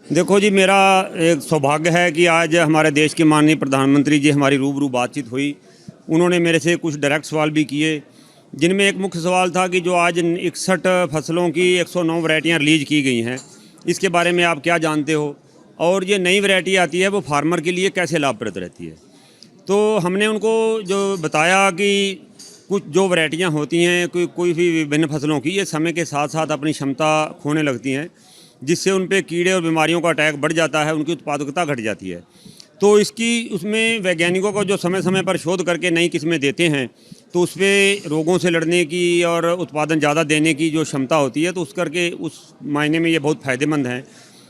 देखो जी, मेरा एक सौभाग्य है कि आज हमारे देश के माननीय प्रधानमंत्री जी हमारी रूबरू बातचीत हुई। उन्होंने मेरे से कुछ डायरेक्ट सवाल भी किए, जिनमें एक मुख्य सवाल था कि जो आज 61 फसलों की 109 वैरायटियाँ रिलीज़ की गई हैं, इसके बारे में आप क्या जानते हो? और ये नई वैरायटी आती है वो फार्मर के लिए कैसे लाभप्रद रहती है? तो हमने उनको जो बताया कि कुछ जो वैरायटियाँ होती हैं कोई भी विभिन्न फसलों की, ये समय के साथ साथ अपनी क्षमता खोने लगती हैं, जिससे उन पे कीड़े और बीमारियों का अटैक बढ़ जाता है, उनकी उत्पादकता घट जाती है। तो इसकी उसमें वैज्ञानिकों को जो समय समय पर शोध करके नई किस्में देते हैं, तो उसपे रोगों से लड़ने की और उत्पादन ज़्यादा देने की जो क्षमता होती है, तो उस मायने में ये बहुत फ़ायदेमंद हैं।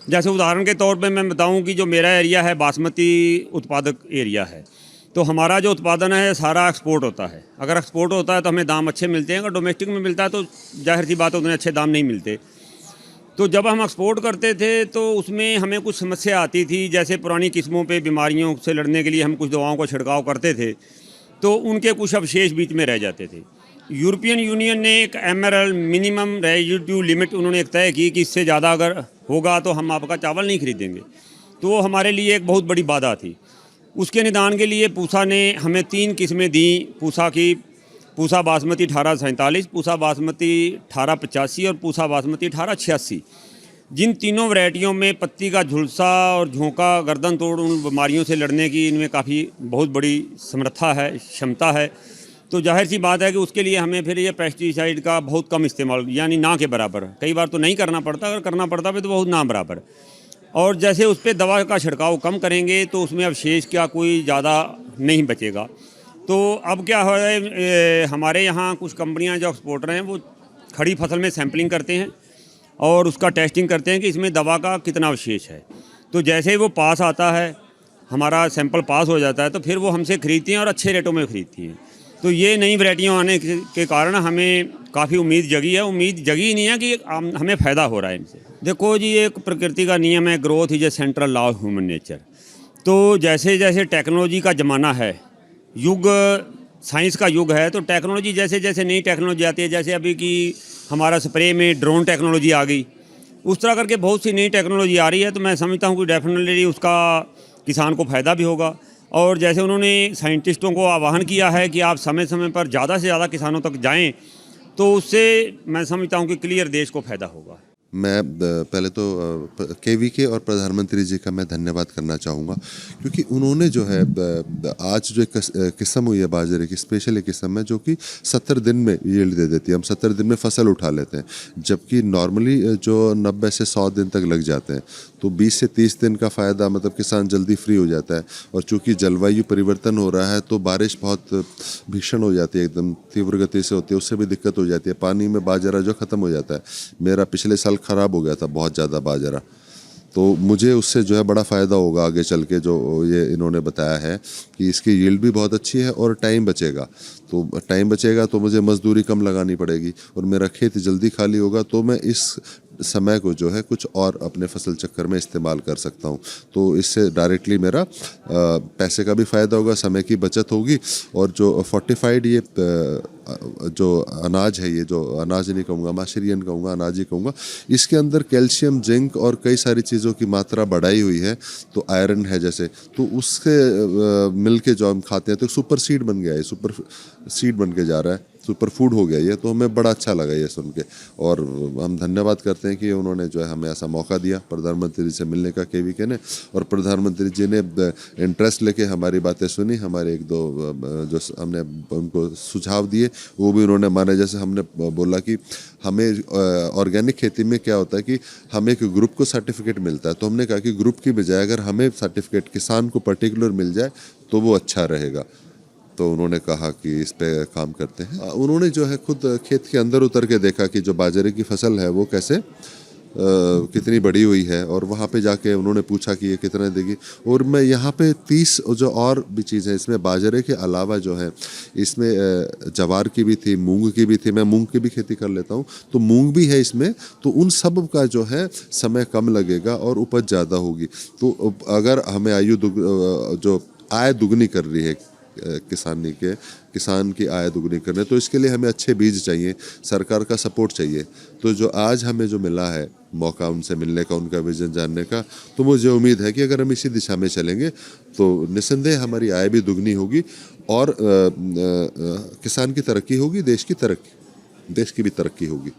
जैसे उदाहरण के तौर पे मैं बताऊं कि जो मेरा एरिया है बासमती उत्पादक एरिया है, तो हमारा जो उत्पादन है सारा एक्सपोर्ट होता है। अगर एक्सपोर्ट होता है तो हमें दाम अच्छे मिलते हैं, अगर डोमेस्टिक में मिलता है तो जाहिर सी बात है उतने अच्छे दाम नहीं मिलते। तो जब हम एक्सपोर्ट करते थे तो उसमें हमें कुछ समस्या आती थी, जैसे पुरानी किस्मों पे बीमारियों से लड़ने के लिए हम कुछ दवाओं का छिड़काव करते थे, तो उनके कुछ अवशेष बीच में रह जाते थे। यूरोपियन यूनियन ने एक एमआरएल मिनिमम रेजिड्यू लिमिट उन्होंने एक तय की कि इससे ज़्यादा अगर होगा तो हम आपका चावल नहीं खरीदेंगे। तो वो हमारे लिए एक बहुत बड़ी बाधा थी। उसके निदान के लिए पूसा ने हमें 3 किस्में दी पूसा की। पूसा बासमती 1847, पूसा बासमती 1885 और पूसा बासमती 1886। जिन तीनों वैरायटियों में पत्ती का झुलसा और झोंका गर्दन तोड़ उन बीमारियों से लड़ने की इनमें काफ़ी बहुत बड़ी समर्था है, क्षमता है। तो जाहिर सी बात है कि उसके लिए हमें फिर ये पेस्टिसाइड का बहुत कम इस्तेमाल, यानी ना के बराबर, कई बार तो नहीं करना पड़ता, अगर करना पड़ता है तो बहुत ना बराबर। और जैसे उस पर दवा का छिड़काव कम करेंगे तो उसमें अवशेष क्या कोई ज़्यादा नहीं बचेगा। तो अब क्या हो रहा है, हमारे यहाँ कुछ कंपनियाँ जो एक्सपोर्टर हैं वो खड़ी फसल में सैंपलिंग करते हैं और उसका टेस्टिंग करते हैं कि इसमें दवा का कितना अवशेष है। तो जैसे ही वो पास आता है, हमारा सैंपल पास हो जाता है, तो फिर वो हमसे ख़रीदती हैं और अच्छे रेटों में ख़रीदती हैं। तो ये नई वैरायटियाँ आने के कारण हमें काफ़ी उम्मीद जगी है। उम्मीद जगी नहीं है कि हमें फ़ायदा हो रहा है इनसे। देखो जी, एक प्रकृति का नियम है, growth is a central law of human nature. तो जैसे जैसे टेक्नोलॉजी का ज़माना है, युग साइंस का युग है, तो टेक्नोलॉजी जैसे जैसे नई टेक्नोलॉजी आती है, जैसे अभी की हमारा स्प्रे में ड्रोन टेक्नोलॉजी आ गई, उस तरह करके बहुत सी नई टेक्नोलॉजी आ रही है। तो मैं समझता हूँ कि डेफिनेटली उसका किसान को फ़ायदा भी होगा। और जैसे उन्होंने साइंटिस्टों को आह्वान किया है कि आप समय समय पर ज़्यादा से ज़्यादा किसानों तक जाएं, तो उससे मैं समझता हूँ कि क्लियर देश को फ़ायदा होगा। मैं पहले तो केवीके और प्रधानमंत्री जी का मैं धन्यवाद करना चाहूँगा, क्योंकि उन्होंने जो है आज जो एक किस्म हुई है बाजरे की, स्पेशल एक किस्म है जो कि 70 दिन में यील्ड दे देती है। हम 70 दिन में फसल उठा लेते हैं, जबकि नॉर्मली जो 90 से 100 दिन तक लग जाते हैं। तो 20 से 30 दिन का फ़ायदा, मतलब किसान जल्दी फ्री हो जाता है। और चूँकि जलवायु परिवर्तन हो रहा है तो बारिश बहुत भीषण हो जाती है, एकदम तीव्र गति से होती है, उससे भी दिक्कत हो जाती है। पानी में बाजरा जो ख़त्म हो जाता है। मेरा पिछले साल ख़राब हो गया था बहुत ज़्यादा बाजरा, तो मुझे उससे जो है बड़ा फ़ायदा होगा आगे चल के। जो ये इन्होंने बताया है कि इसकी यील्ड भी बहुत अच्छी है और टाइम बचेगा। तो टाइम बचेगा तो मुझे मजदूरी कम लगानी पड़ेगी और मेरा खेत जल्दी खाली होगा, तो मैं इस समय को जो है कुछ और अपने फसल चक्कर में इस्तेमाल कर सकता हूँ। तो इससे डायरेक्टली मेरा पैसे का भी फ़ायदा होगा, समय की बचत होगी। और जो फोर्टिफाइड ये जो अनाज है, ये जो अनाज नहीं कहूँगा, माशरियन कहूँगा, अनाज ही कहूँगा, इसके अंदर कैल्शियम, जिंक और कई सारी चीज़ों की मात्रा बढ़ाई हुई है। तो आयरन है जैसे, तो उसके मिल के जो हम खाते हैं तो सुपर सीड बन गया है, सुपर सीड बन के जा रहा है, सुपर फूड हो गया ये। तो हमें बड़ा अच्छा लगा ये सुन के, और हम धन्यवाद करते हैं कि उन्होंने जो है हमें ऐसा मौका दिया प्रधानमंत्री जी से मिलने का, केवीके ने। और प्रधानमंत्री जी ने इंटरेस्ट लेके हमारी बातें सुनी, हमारे एक दो जो हमने उनको सुझाव दिए वो भी उन्होंने माने। जैसे हमने बोला कि हमें ऑर्गेनिक खेती में क्या होता है कि हमें एक ग्रुप को सर्टिफिकेट मिलता है, तो हमने कहा कि ग्रुप की बजाय अगर हमें सर्टिफिकेट किसान को पर्टिकुलर मिल जाए तो वो अच्छा रहेगा। तो उन्होंने कहा कि इस पे काम करते हैं। उन्होंने जो है खुद खेत के अंदर उतर के देखा कि जो बाजरे की फसल है वो कैसे कितनी बड़ी हुई है, और वहाँ पे जाके उन्होंने पूछा कि ये कितना देगी। और मैं यहाँ पे 30 जो और भी चीज़ है इसमें, बाजरे के अलावा जो है इसमें जवार की भी थी, मूंग की भी थी। मैं मूंग की भी खेती कर लेता हूँ, तो मूंग भी है इसमें। तो उन सब का जो है समय कम लगेगा और उपज ज़्यादा होगी। तो अगर हमें जो आय दुगनी कर रही है किसान की आय दुगनी करने। तो इसके लिए हमें अच्छे बीज चाहिए, सरकार का सपोर्ट चाहिए। तो जो आज हमें जो मिला है मौका उनसे मिलने का, उनका विजन जानने का, तो मुझे उम्मीद है कि अगर हम इसी दिशा में चलेंगे तो निस्संदेह हमारी आय भी दुगनी होगी और किसान की तरक्की होगी, देश की भी तरक्की होगी।